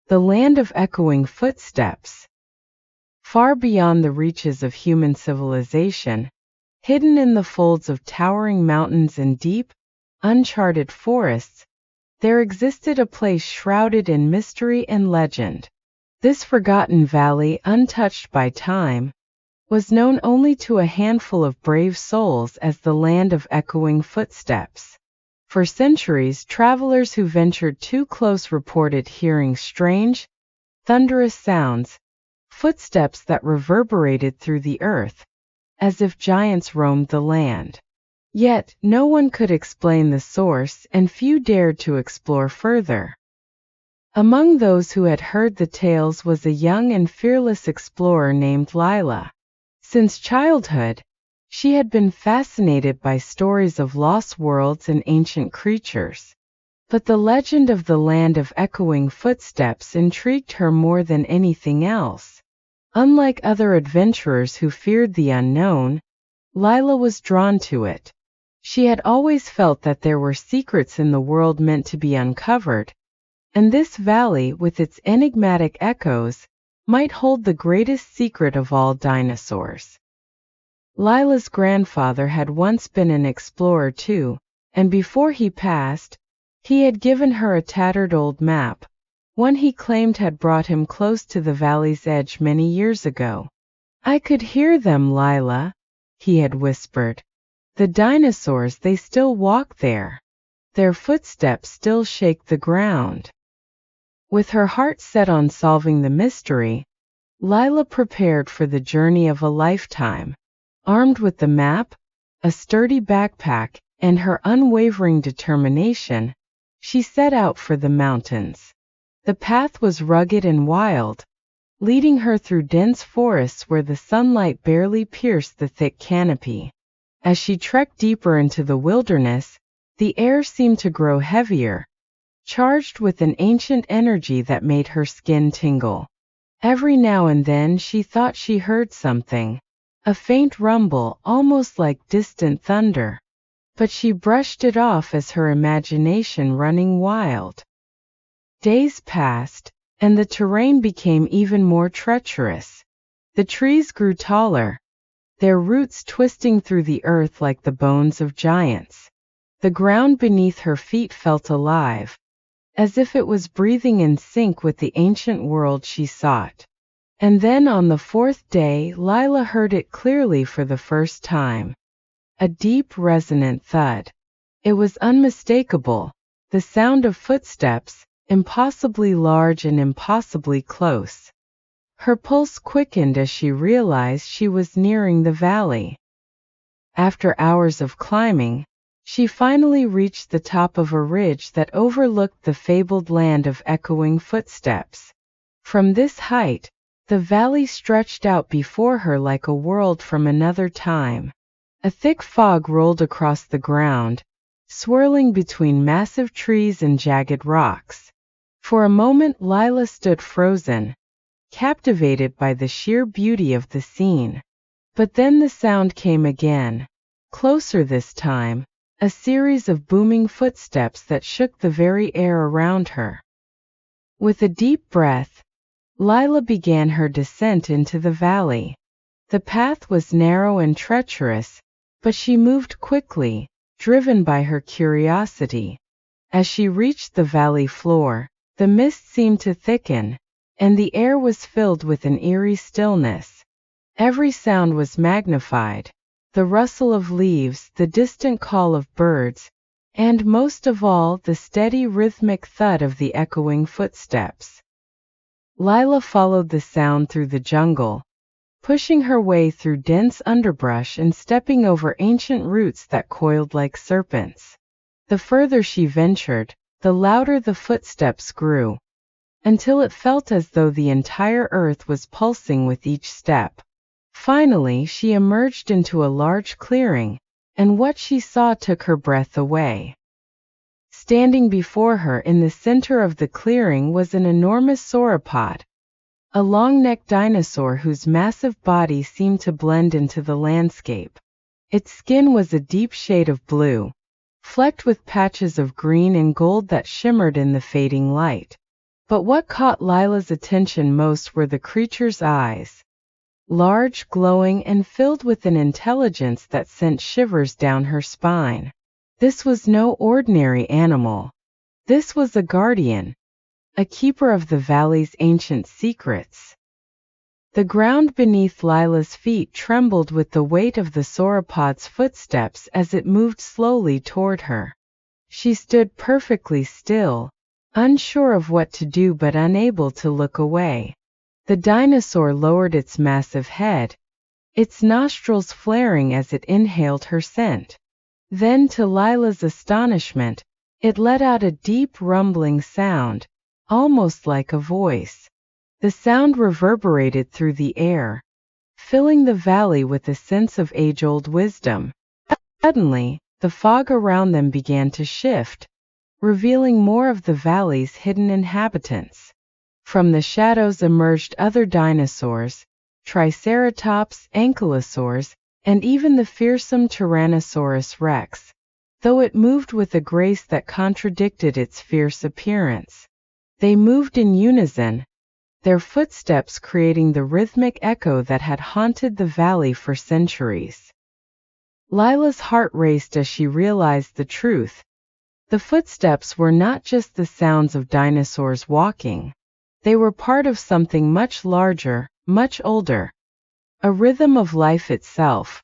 the land of echoing footsteps. Far beyond the reaches of human civilization, hidden in the folds of towering mountains and deep, uncharted forests, there existed a place shrouded in mystery and legend. This forgotten valley, untouched by time, was known only to a handful of brave souls as the land of echoing footsteps. For centuries, travelers who ventured too close reported hearing strange, thunderous sounds, footsteps that reverberated through the earth, as if giants roamed the land. Yet, no one could explain the source, and few dared to explore further. Among those who had heard the tales was a young and fearless explorer named Lila. Since childhood, she had been fascinated by stories of lost worlds and ancient creatures. But the legend of the land of echoing footsteps intrigued her more than anything else. Unlike other adventurers who feared the unknown, Lila was drawn to it. She had always felt that there were secrets in the world meant to be uncovered, and this valley, with its enigmatic echoes, might hold the greatest secret of all dinosaurs. Lila's grandfather had once been an explorer too, and before he passed, he had given her a tattered old map, one he claimed had brought him close to the valley's edge many years ago. "I could hear them, Lila," he had whispered. "The dinosaurs, they still walk there. Their footsteps still shake the ground." With her heart set on solving the mystery, Lila prepared for the journey of a lifetime. Armed with the map, a sturdy backpack, and her unwavering determination, she set out for the mountains. The path was rugged and wild, leading her through dense forests where the sunlight barely pierced the thick canopy. As she trekked deeper into the wilderness, the air seemed to grow heavier, charged with an ancient energy that made her skin tingle. Every now and then she thought she heard something, a faint rumble almost like distant thunder. But she brushed it off as her imagination running wild. Days passed, and the terrain became even more treacherous. The trees grew taller, their roots twisting through the earth like the bones of giants. The ground beneath her feet felt alive, as if it was breathing in sync with the ancient world she sought. And then on the fourth day, Lila heard it clearly for the first time. A deep, resonant thud. It was unmistakable, the sound of footsteps, impossibly large and impossibly close. Her pulse quickened as she realized she was nearing the valley. After hours of climbing, she finally reached the top of a ridge that overlooked the fabled land of echoing footsteps. From this height, the valley stretched out before her like a world from another time. A thick fog rolled across the ground, swirling between massive trees and jagged rocks. For a moment Lila stood frozen, captivated by the sheer beauty of the scene. But then the sound came again, closer this time, a series of booming footsteps that shook the very air around her. With a deep breath, Lila began her descent into the valley. The path was narrow and treacherous, but she moved quickly, driven by her curiosity. As she reached the valley floor, the mist seemed to thicken, and the air was filled with an eerie stillness. Every sound was magnified, the rustle of leaves, the distant call of birds, and most of all the steady rhythmic thud of the echoing footsteps. Lila followed the sound through the jungle, pushing her way through dense underbrush and stepping over ancient roots that coiled like serpents. The further she ventured, the louder the footsteps grew, until it felt as though the entire earth was pulsing with each step. Finally, she emerged into a large clearing, and what she saw took her breath away. Standing before her in the center of the clearing was an enormous sauropod, a long-necked dinosaur whose massive body seemed to blend into the landscape. Its skin was a deep shade of blue, flecked with patches of green and gold that shimmered in the fading light. But what caught Lila's attention most were the creature's eyes. Large, glowing, and filled with an intelligence that sent shivers down her spine. This was no ordinary animal. This was a guardian, a keeper of the valley's ancient secrets. The ground beneath Lila's feet trembled with the weight of the sauropod's footsteps as it moved slowly toward her. She stood perfectly still, unsure of what to do but unable to look away. The dinosaur lowered its massive head, its nostrils flaring as it inhaled her scent. Then, to Lila's astonishment, it let out a deep rumbling sound, almost like a voice. The sound reverberated through the air, filling the valley with a sense of age-old wisdom. Suddenly, the fog around them began to shift, revealing more of the valley's hidden inhabitants. From the shadows emerged other dinosaurs, Triceratops, Ankylosaurs, and even the fearsome Tyrannosaurus rex, though it moved with a grace that contradicted its fierce appearance. They moved in unison, their footsteps creating the rhythmic echo that had haunted the valley for centuries. Lila's heart raced as she realized the truth. The footsteps were not just the sounds of dinosaurs walking. They were part of something much larger, much older. A rhythm of life itself,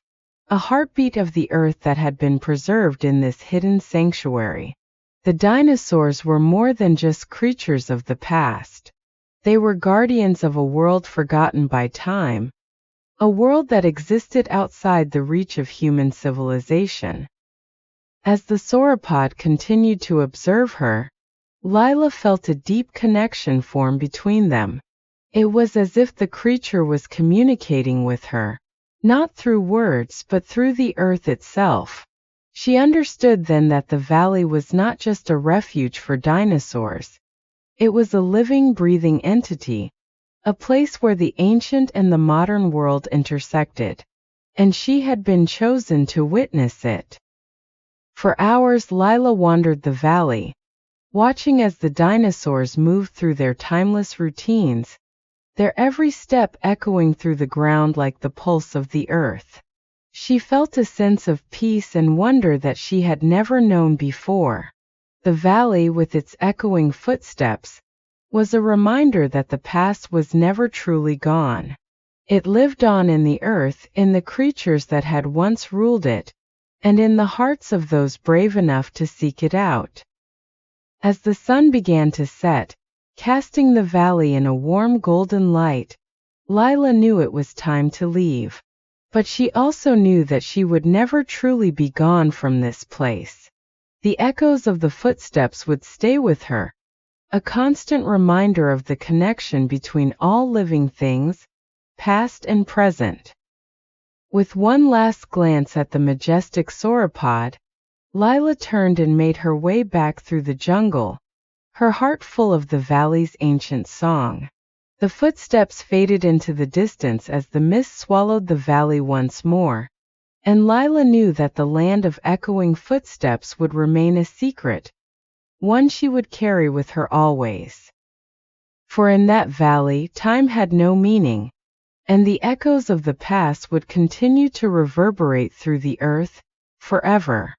a heartbeat of the earth that had been preserved in this hidden sanctuary. The dinosaurs were more than just creatures of the past. They were guardians of a world forgotten by time, a world that existed outside the reach of human civilization. As the sauropod continued to observe her, Lila felt a deep connection form between them. It was as if the creature was communicating with her, not through words but through the earth itself. She understood then that the valley was not just a refuge for dinosaurs. It was a living, breathing entity, a place where the ancient and the modern world intersected, and she had been chosen to witness it. For hours Lila wandered the valley, watching as the dinosaurs moved through their timeless routines, their every step echoing through the ground like the pulse of the earth. She felt a sense of peace and wonder that she had never known before. The valley, with its echoing footsteps, was a reminder that the past was never truly gone. It lived on in the earth, in the creatures that had once ruled it, and in the hearts of those brave enough to seek it out. As the sun began to set, casting the valley in a warm golden light, Lila knew it was time to leave. But she also knew that she would never truly be gone from this place. The echoes of the footsteps would stay with her, a constant reminder of the connection between all living things, past and present. With one last glance at the majestic sauropod, Lila turned and made her way back through the jungle, her heart full of the valley's ancient song. The footsteps faded into the distance as the mist swallowed the valley once more, and Lila knew that the land of echoing footsteps would remain a secret, one she would carry with her always. For in that valley time had no meaning, and the echoes of the past would continue to reverberate through the earth, forever.